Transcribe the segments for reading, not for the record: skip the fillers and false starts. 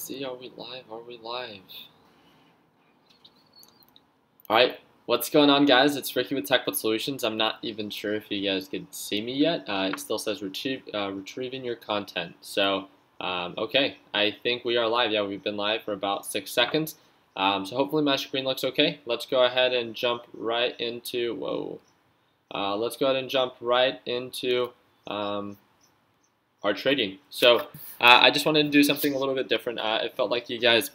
see, are we live? Are we live? Alright, what's going on, guys? It's Ricky with TechBot Solutions. I'm not even sure if you guys can see me yet. It still says retrieving your content. So, okay, I think we are live. Yeah, we've been live for about 6 seconds. So hopefully my screen looks okay. Let's go ahead and jump right into, let's go ahead and jump right into our trading. So I just wanted to do something a little bit different. It felt like you guys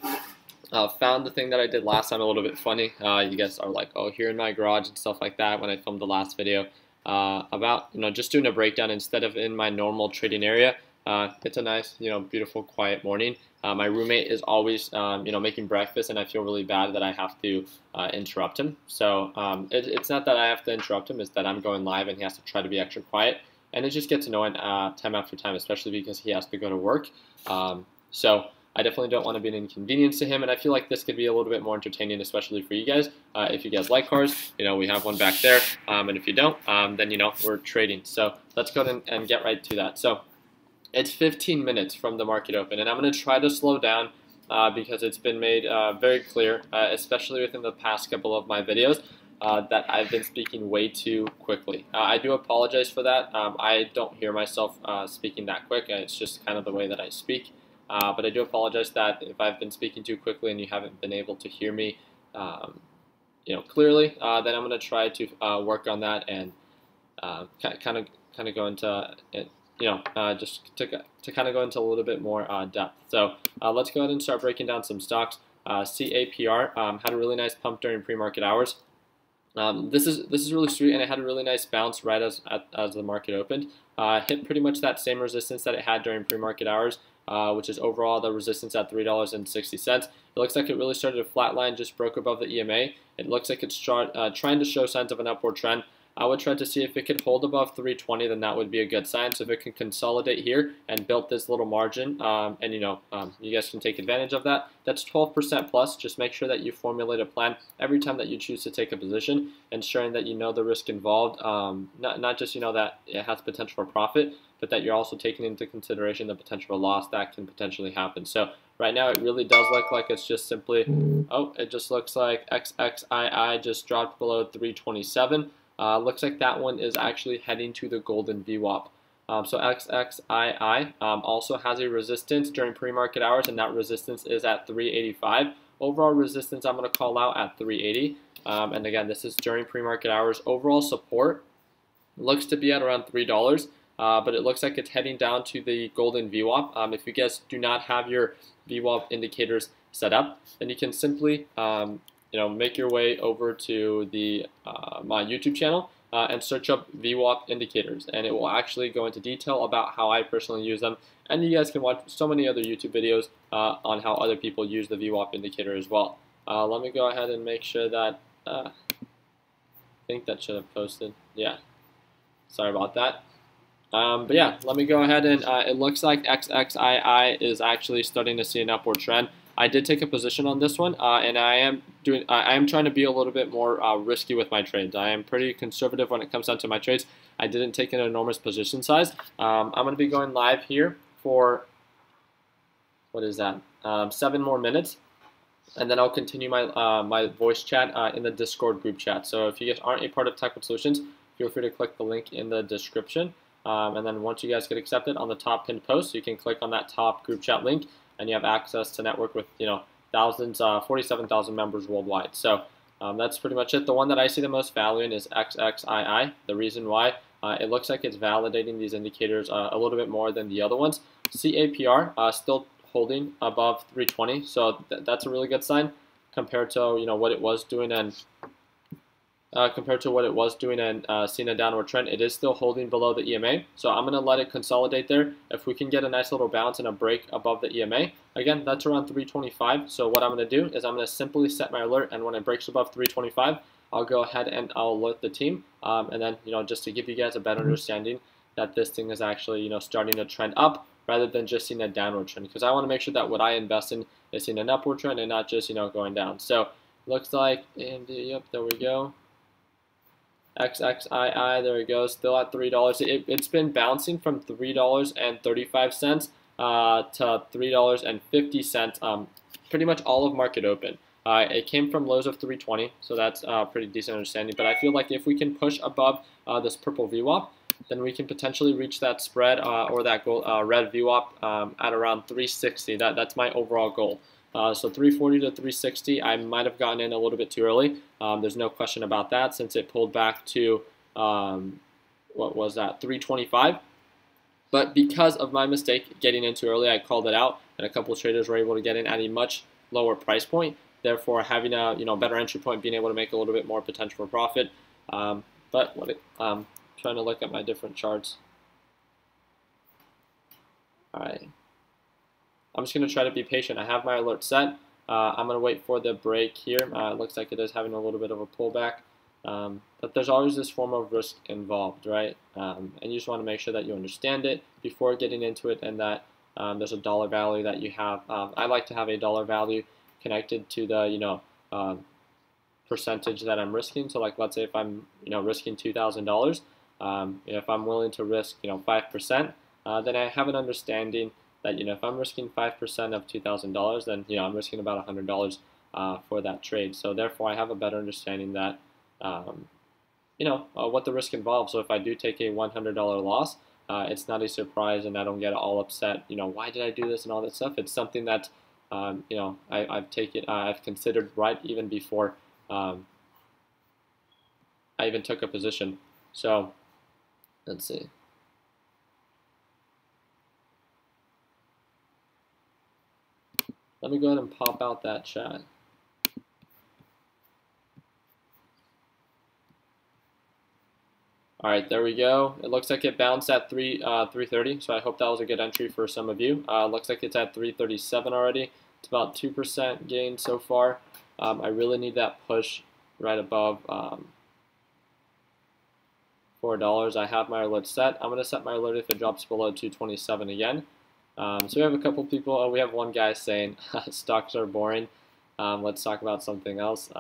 found the thing that I did last time a little bit funny. You guys are like, oh, here in my garage and stuff like that when I filmed the last video about just doing a breakdown instead of in my normal trading area. It's a nice, beautiful, quiet morning. My roommate is always, making breakfast, and I feel really bad that I have to interrupt him. So it's not that I have to interrupt him; it's that I'm going live and he has to try to be extra quiet, and it just gets annoying time after time, especially because he has to go to work. So I definitely don't want to be an inconvenience to him, and I feel like this could be a little bit more entertaining, especially for you guys. If you guys like cars, we have one back there, and if you don't, then we're trading. So let's go ahead and get right to that. So it's 15 minutes from the market open, and I'm going to try to slow down because it's been made very clear, especially within the past couple of my videos, that I've been speaking way too quickly. I do apologize for that. I don't hear myself speaking that quick. It's just kind of the way that I speak. But I do apologize that if I've been speaking too quickly and you haven't been able to hear me, clearly, then I'm going to try to work on that and kind of go into it. Just to kind of go into a little bit more depth. So let's go ahead and start breaking down some stocks. CAPR had a really nice pump during pre-market hours. This is really sweet, and it had a really nice bounce right as the market opened. Hit pretty much that same resistance that it had during pre-market hours, which is overall the resistance at $3.60. It looks like it really started to flatline, just broke above the EMA. It looks like it's trying to show signs of an upward trend. I would try to see if it could hold above 320, then that would be a good sign. So if it can consolidate here and build this little margin, and you guys can take advantage of that, that's 12% plus. Just make sure that you formulate a plan every time that you choose to take a position, ensuring that you know the risk involved, not just that it has potential for profit, but that you're also taking into consideration the potential loss that can potentially happen. So right now it really does look like it's just simply, it just looks like XXII just dropped below 327. Looks like that one is actually heading to the golden VWAP. So XXII also has a resistance during pre-market hours, and that resistance is at 385. Overall resistance I'm going to call out at 380. And again, this is during pre-market hours. Overall support looks to be at around $3, but it looks like it's heading down to the golden VWAP. If you guys do not have your VWAP indicators set up, then you can simply make your way over to the my YouTube channel and search up VWAP indicators, and it will actually go into detail about how I personally use them. And you guys can watch so many other YouTube videos on how other people use the VWAP indicator as well. Let me go ahead and make sure that I think that should have posted. Yeah, sorry about that. But yeah, let me go ahead and it looks like XXII is actually starting to see an upward trend. I did take a position on this one, and I am trying to be a little bit more risky with my trades. I am pretty conservative when it comes down to my trades. I didn't take an enormous position size. I'm going to be going live here for, what is that, 7 more minutes, and then I'll continue my my voice chat in the Discord group chat. So if you guys aren't a part of TechBot Solutions, feel free to click the link in the description, and then once you guys get accepted on the top pinned post, you can click on that top group chat link, and you have access to network with thousands, 47,000 members worldwide. So that's pretty much it. The one that I see the most value in is XXII. The reason why, it looks like it's validating these indicators a little bit more than the other ones. CAPR still holding above 320, so that's a really good sign compared to what it was doing, and seeing a downward trend. It is still holding below the EMA, so I'm going to let it consolidate there. If we can get a nice little bounce and a break above the EMA, again, that's around 325. So what I'm going to do is I'm going to simply set my alert, and when it breaks above 325, I'll go ahead and I'll alert the team, and then just to give you guys a better understanding that this thing is actually starting to trend up rather than just seeing a downward trend, because I want to make sure that what I invest in is seeing an upward trend and not just going down. So looks like, and yep, there we go. XXII, there we go, still at $3. It's been bouncing from $3.35 to $3.50, pretty much all of market open. It came from lows of 320, so that's pretty decent understanding. But I feel like if we can push above this purple VWAP, then we can potentially reach that spread or that gold, red VWAP at around 360. That's my overall goal. So 340 to 360, I might have gotten in a little bit too early. There's no question about that since it pulled back to, what was that, 325. But because of my mistake getting in too early, I called it out, and a couple of traders were able to get in at a much lower price point. Therefore, having a better entry point, being able to make a little bit more potential for profit. But trying to look at my different charts. All right. I'm just going to try to be patient. I have my alert set. I'm going to wait for the break here. It looks like it is having a little bit of a pullback. But there's always this form of risk involved, right? And you just want to make sure that you understand it before getting into it, and that there's a dollar value that you have. I like to have a dollar value connected to the percentage that I'm risking. So like, let's say if I'm risking $2,000, if I'm willing to risk 5%, then I have an understanding that if I'm risking 5% of $2,000, then I'm risking about $100 for that trade. So therefore, I have a better understanding that what the risk involves. So if I do take a $100 loss, it's not a surprise, and I don't get all upset. Why did I do this and all that stuff? It's something that I've considered right even before I even took a position. So let's see. Let me go ahead and pop out that chat. All right, there we go. It looks like it bounced at 330, so I hope that was a good entry for some of you. Looks like it's at 337 already. It's about 2% gain so far. I really need that push right above $4. I have my alert set. I'm going to set my alert if it drops below 227 again. So we have a couple people. We have one guy saying stocks are boring. Let's talk about something else.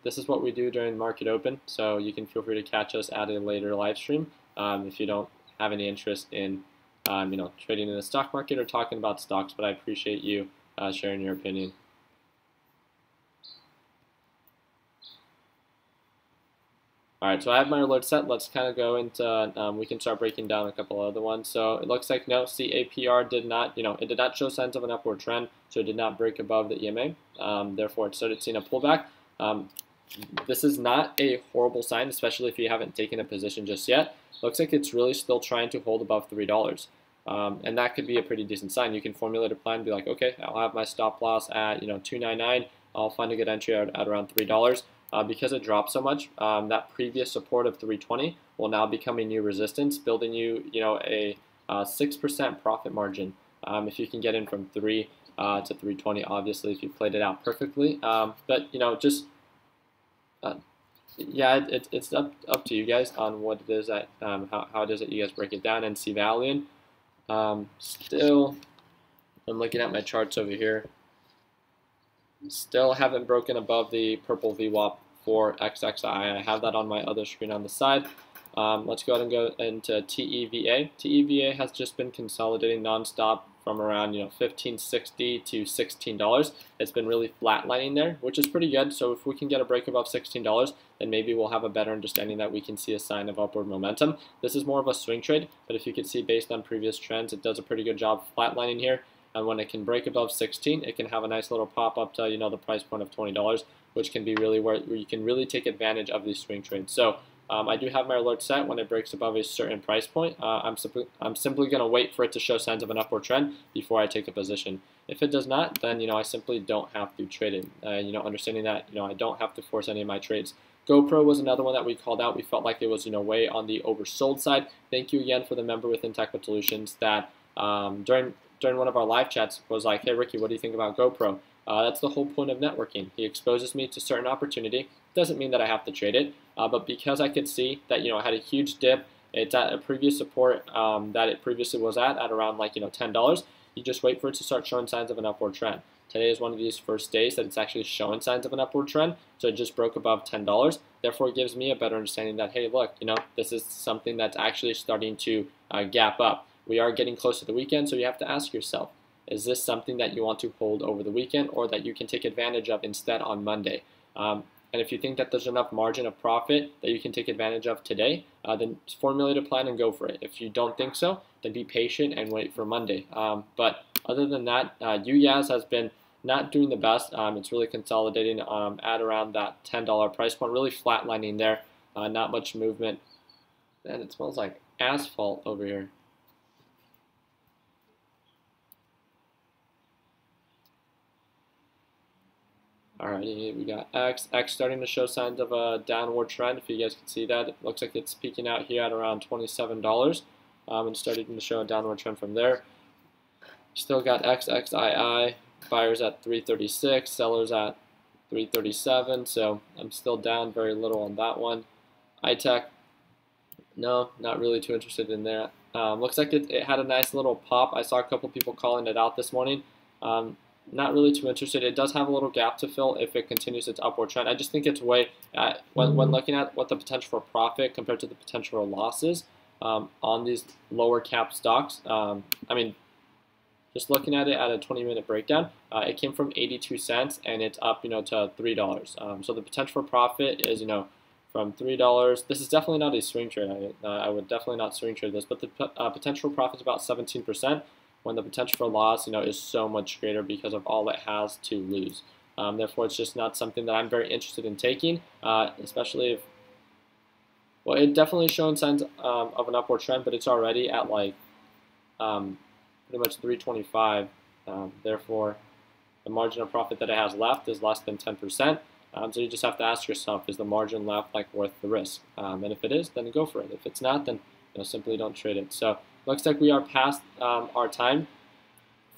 This is what we do during market open, so you can feel free to catch us at a later live stream if you don't have any interest in trading in the stock market or talking about stocks, but I appreciate you sharing your opinion. All right, so I have my alert set. Let's kind of go into, we can start breaking down a couple other ones. So it looks like, no, CAPR did not, it did not show signs of an upward trend, so it did not break above the EMA. Therefore, it started seeing a pullback. This is not a horrible sign, especially if you haven't taken a position just yet. Looks like it's really still trying to hold above $3. And that could be a pretty decent sign. You can formulate a plan and be like, okay, I'll have my stop loss at, $2.99. I'll find a good entry at around $3. Because it dropped so much, that previous support of 320 will now become a new resistance, building you, a 6% profit margin if you can get in from 3 to 320. Obviously, if you played it out perfectly, but yeah, it's up to you guys on what it is that how it is that you guys break it down and see value in. Still, I'm looking at my charts over here. Still haven't broken above the purple VWAP for XXI. I have that on my other screen on the side. Let's go ahead and go into TEVA. TEVA has just been consolidating nonstop from around $15.60 to $16. It's been really flatlining there, which is pretty good. So if we can get a break above $16, then maybe we'll have a better understanding that we can see a sign of upward momentum. This is more of a swing trade, but if you could see based on previous trends, it does a pretty good job flatlining here. And when it can break above 16, it can have a nice little pop up to the price point of $20, which can be really where you can really take advantage of these swing trades. So I do have my alert set when it breaks above a certain price point. I'm simply going to wait for it to show signs of an upward trend before I take a position. If it does not, then I simply don't have to trade it. Understanding that I don't have to force any of my trades. GoPro was another one that we called out. We felt like it was way on the oversold side. Thank you again for the member within Technical Solutions that during one of our live chats was like, hey Ricky, what do you think about GoPro? That's the whole point of networking. He exposes me to certain opportunity. Doesn't mean that I have to trade it, but because I could see that it had a huge dip, it's at a previous support that it previously was at around $10. You just wait for it to start showing signs of an upward trend. Today is one of these first days that it's actually showing signs of an upward trend, so it just broke above $10. Therefore, it gives me a better understanding that, hey, look, this is something that's actually starting to gap up. We are getting close to the weekend, so you have to ask yourself, Is this something that you want to hold over the weekend or that you can take advantage of instead on Monday? And if you think that there's enough margin of profit that you can take advantage of today, then formulate a plan and go for it. If you don't think so, then be patient and wait for Monday. But other than that, UYAS has been not doing the best. It's really consolidating at around that $10 price point, really flatlining there. Not much movement. And it smells like asphalt over here. Alrighty, we got X starting to show signs of a downward trend. If you guys can see that, it looks like it's peaking out here at around $27 and starting to show a downward trend from there. Still got XXII, buyers at 336, sellers at 337, so I'm still down very little on that one. iTech, no, not really too interested in that. Looks like it had a nice little pop. I saw a couple people calling it out this morning. Not really too interested. It does have a little gap to fill if it continues its upward trend. I just think it's way, when looking at what the potential for profit compared to the potential for losses on these lower cap stocks, I mean, just looking at it at a 20-minute breakdown, it came from 82 cents and it's up, to $3. So the potential for profit is, from $3. This is definitely not a swing trade. I would definitely not swing trade this, but the potential profit is about 17%. When the potential for loss, is so much greater because of all it has to lose. Therefore, it's just not something that I'm very interested in taking, especially if, well, it definitely showing signs of an upward trend, but it's already at like pretty much 325. Therefore, the margin of profit that it has left is less than 10%. So you just have to ask yourself, is the margin left like worth the risk? And if it is, then go for it. If it's not, then simply don't trade it. So looks like we are past our time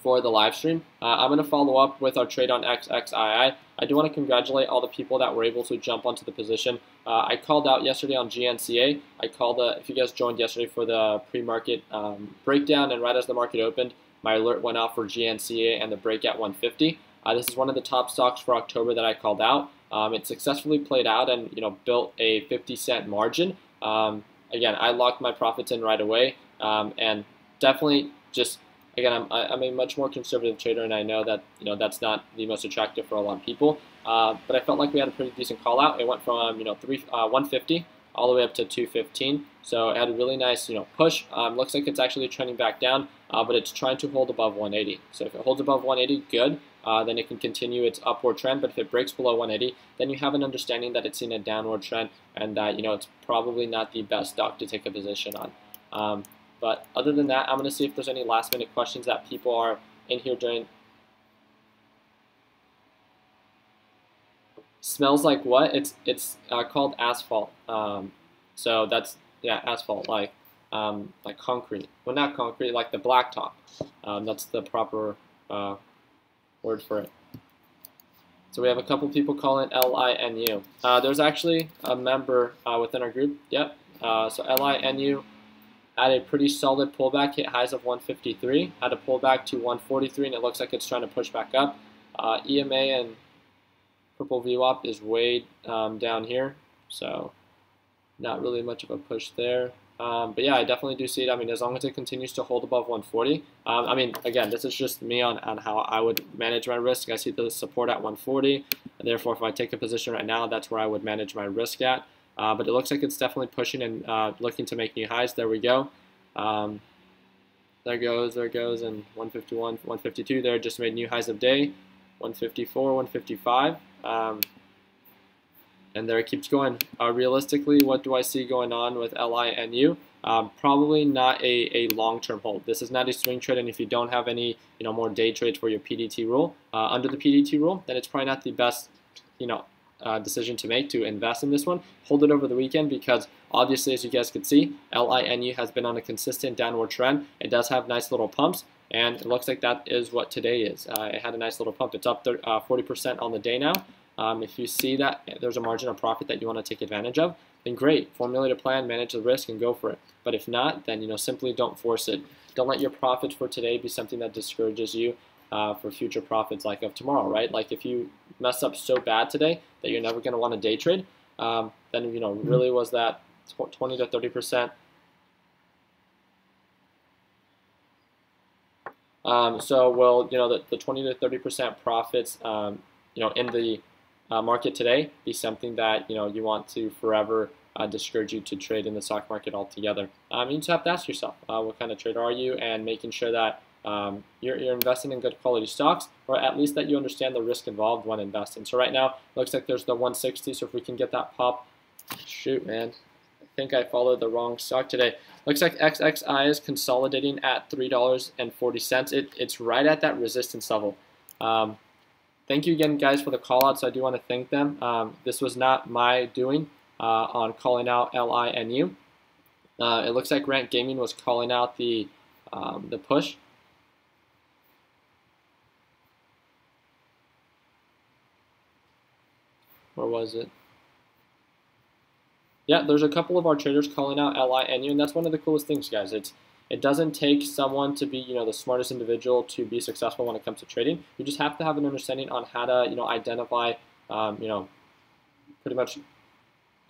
for the live stream. I'm going to follow up with our trade on XXII. I do want to congratulate all the people that were able to jump onto the position. I called out yesterday on GNCA. I called, if you guys joined yesterday for the pre-market breakdown, and right as the market opened, my alert went off for GNCA and the break at 150. This is one of the top stocks for October that I called out. It successfully played out and built a 50-cent margin. Again, I locked my profits in right away. And definitely just, again, I'm a much more conservative trader, and I know that, that's not the most attractive for a lot of people. But I felt like we had a pretty decent call out. It went from, 150 all the way up to 215. So it had a really nice, push. Looks like it's actually trending back down, but it's trying to hold above 180. So if it holds above 180, good. Then it can continue its upward trend. But if it breaks below 180, then you have an understanding that it's in a downward trend and that, it's probably not the best stock to take a position on. But other than that, I'm going to see if there's any last-minute questions that people are in here during. Smells like what? It's called asphalt. So that's, yeah, asphalt, like concrete. Well, not concrete, like the blacktop. That's the proper word for it. So we have a couple people calling LINU. There's actually a member within our group. Yep. So LINU had a pretty solid pullback, hit highs of 153, had a pullback to 143, and it looks like it's trying to push back up. EMA and purple VWAP is way down here, so not really much of a push there. But yeah, I definitely do see it. I mean, as long as it continues to hold above 140. I mean, again, this is just me on how I would manage my risk. I see the support at 140, and therefore if I take a position right now, that's where I would manage my risk at. But it looks like it's definitely pushing and looking to make new highs. There we go. There goes, and 151, 152 there, just made new highs of day. 154, 155. And there it keeps going. Realistically, what do I see going on with LINU? Probably not a long-term hold. This is not a swing trade, and if you don't have any more day trades for your PDT rule, under the PDT rule, then it's probably not the best decision to make to invest in this one. Hold it over the weekend because obviously, as you guys can see, LINU has been on a consistent downward trend. It does have nice little pumps, and it looks like that is what today is. It had a nice little pump. It's up 40% on the day now. If you see that there's a margin of profit that you want to take advantage of, then great. Formulate a plan, manage the risk, and go for it. But if not, then simply don't force it. Don't let your profits for today be something that discourages you for future profits like of tomorrow, right? Like if you mess up so bad today that you're never going to want to day trade, then really was that 20 to 30%. So will the 20 to 30% profits in the market today be something that you want to forever discourage you to trade in the stock market altogether? You just have to ask yourself, what kind of trader are you, and making sure that you're investing in good quality stocks, or at least that you understand the risk involved when investing. So right now, looks like there's the 160. So if we can get that pop, shoot, man, I think I followed the wrong stock today. Looks like XXI is consolidating at $3.40. It's right at that resistance level. Thank you again, guys, for the call out. So I do want to thank them. This was not my doing on calling out LINU. It looks like Rant Gaming was calling out the push. Where was it? Yeah, there's a couple of our traders calling out LINU, and that's one of the coolest things, guys. It doesn't take someone to be the smartest individual to be successful when it comes to trading. You just have to have an understanding on how to identify pretty much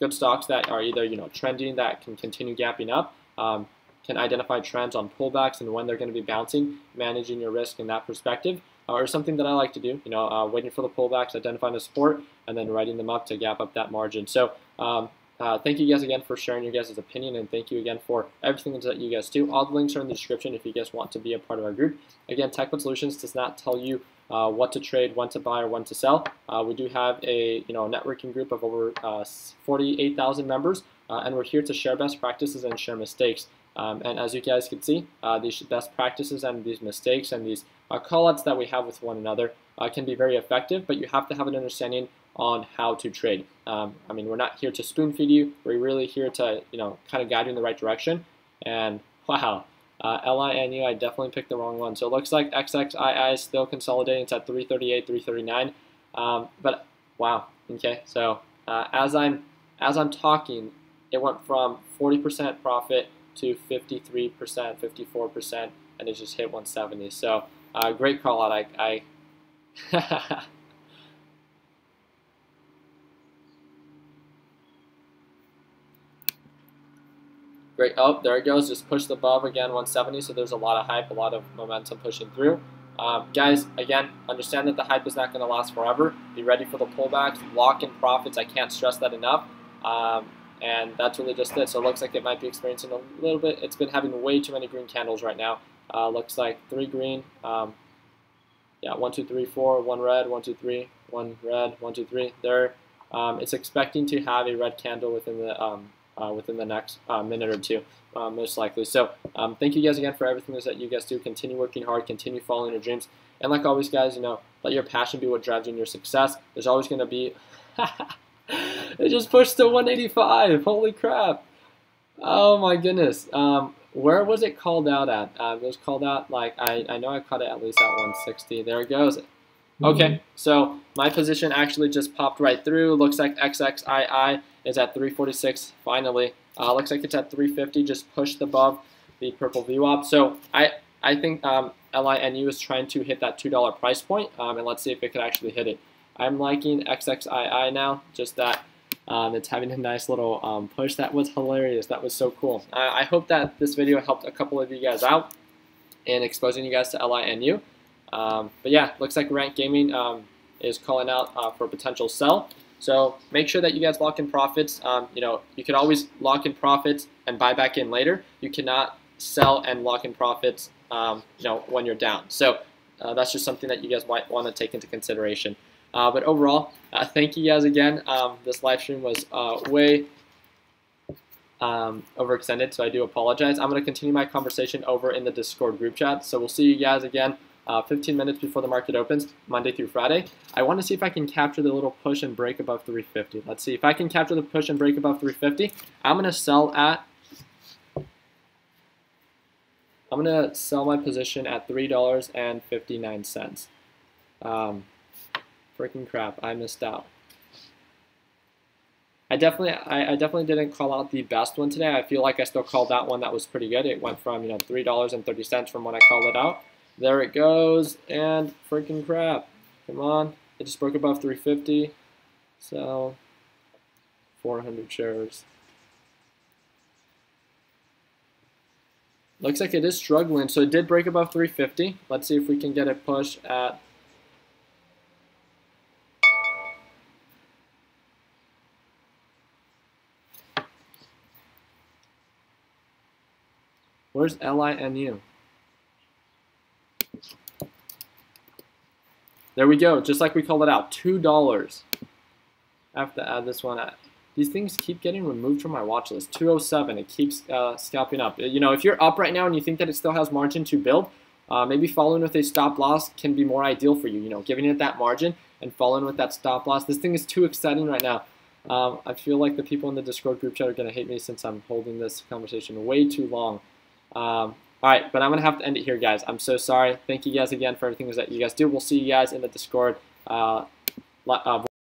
good stocks that are either trending, that can continue gapping up, can identify trends on pullbacks and when they're going to be bouncing, managing your risk in that perspective, or something that I like to do, waiting for the pullbacks, identifying the support, and then writing them up to gap up that margin. So thank you guys again for sharing your guys' opinion, and thank you again for everything that you guys do. All the links are in the description if you guys want to be a part of our group. Again, TechBud Solutions does not tell you what to trade, when to buy, or when to sell. We do have a networking group of over 48,000 members, and we're here to share best practices and share mistakes. And as you guys can see, these best practices and these mistakes and these callouts that we have with one another can be very effective, but you have to have an understanding on how to trade. I mean, we're not here to spoon feed you. We're really here to kind of guide you in the right direction. And wow, LINU, I definitely picked the wrong one. So it looks like XXII is still consolidating. It's at 338, 339. But wow, okay. So as I'm talking, it went from 40% profit to 53%, 54%, and it just hit 170. So great call out. I Great. Oh, there it goes. Just pushed above again, 170. So there's a lot of hype, a lot of momentum pushing through. Guys, again, understand that the hype is not going to last forever. Be ready for the pullbacks. Lock in profits. I can't stress that enough. And that's really just it. So it looks like it might be experiencing a little bit. It's been having way too many green candles right now. Looks like 3 green. Yeah, 1, 2, 3, 4. 1 red. 1, 2, 3. 1 red. 1, 2, 3. There. It's expecting to have a red candle within the next minute or two, most likely. So thank you guys again for everything that you guys do. Continue working hard. Continue following your dreams. And like always, guys, let your passion be what drives you in your success. There's always going to be... It just pushed to 185. Holy crap. Oh my goodness. Where was it called out at? It was called out, like, I know I caught it at least at 160. There it goes. Okay, so my position actually just popped right through. Looks like XXII is at 346 finally. Looks like it's at 350, just pushed above the purple VWAP. So I think LINU is trying to hit that $2 price point, and let's see if it could actually hit it. I'm liking XXII now, just that it's having a nice little push. That was hilarious. That was so cool. I hope that this video helped a couple of you guys out in exposing you guys to LINU. But yeah, looks like Rant Gaming is calling out for a potential sell. So make sure that you guys lock in profits. You can always lock in profits and buy back in later. You cannot sell and lock in profits when you're down. So that's just something that you guys might want to take into consideration. But overall, thank you guys again. This live stream was way overextended, so I do apologize. I'm going to continue my conversation over in the Discord group chat. So we'll see you guys again 15 minutes before the market opens, Monday through Friday. I want to see if I can capture the little push and break above 350. Let's see if I can capture the push and break above 350. I'm going to sell my position at $3.59. Freaking crap, I missed out. I definitely didn't call out the best one today. I feel like I still called that one that was pretty good. It went from $3.30 from when I called it out. There it goes, and freaking crap. Come on, it just broke above 350. So 400 shares. Looks like it is struggling. So it did break above 350. Let's see if we can get a push at. Where's LINU? There we go, just like we called it out, $2. I have to add this one. These things keep getting removed from my watch list. 207, it keeps scalping up. You know, if you're up right now and you think that it still has margin to build, maybe following with a stop loss can be more ideal for you. You know, giving it that margin and following with that stop loss. This thing is too exciting right now. I feel like the people in the Discord group chat are going to hate me since I'm holding this conversation way too long. All right, but I'm going to have to end it here, guys. I'm so sorry. Thank you guys again for everything that you guys do. We'll see you guys in the Discord.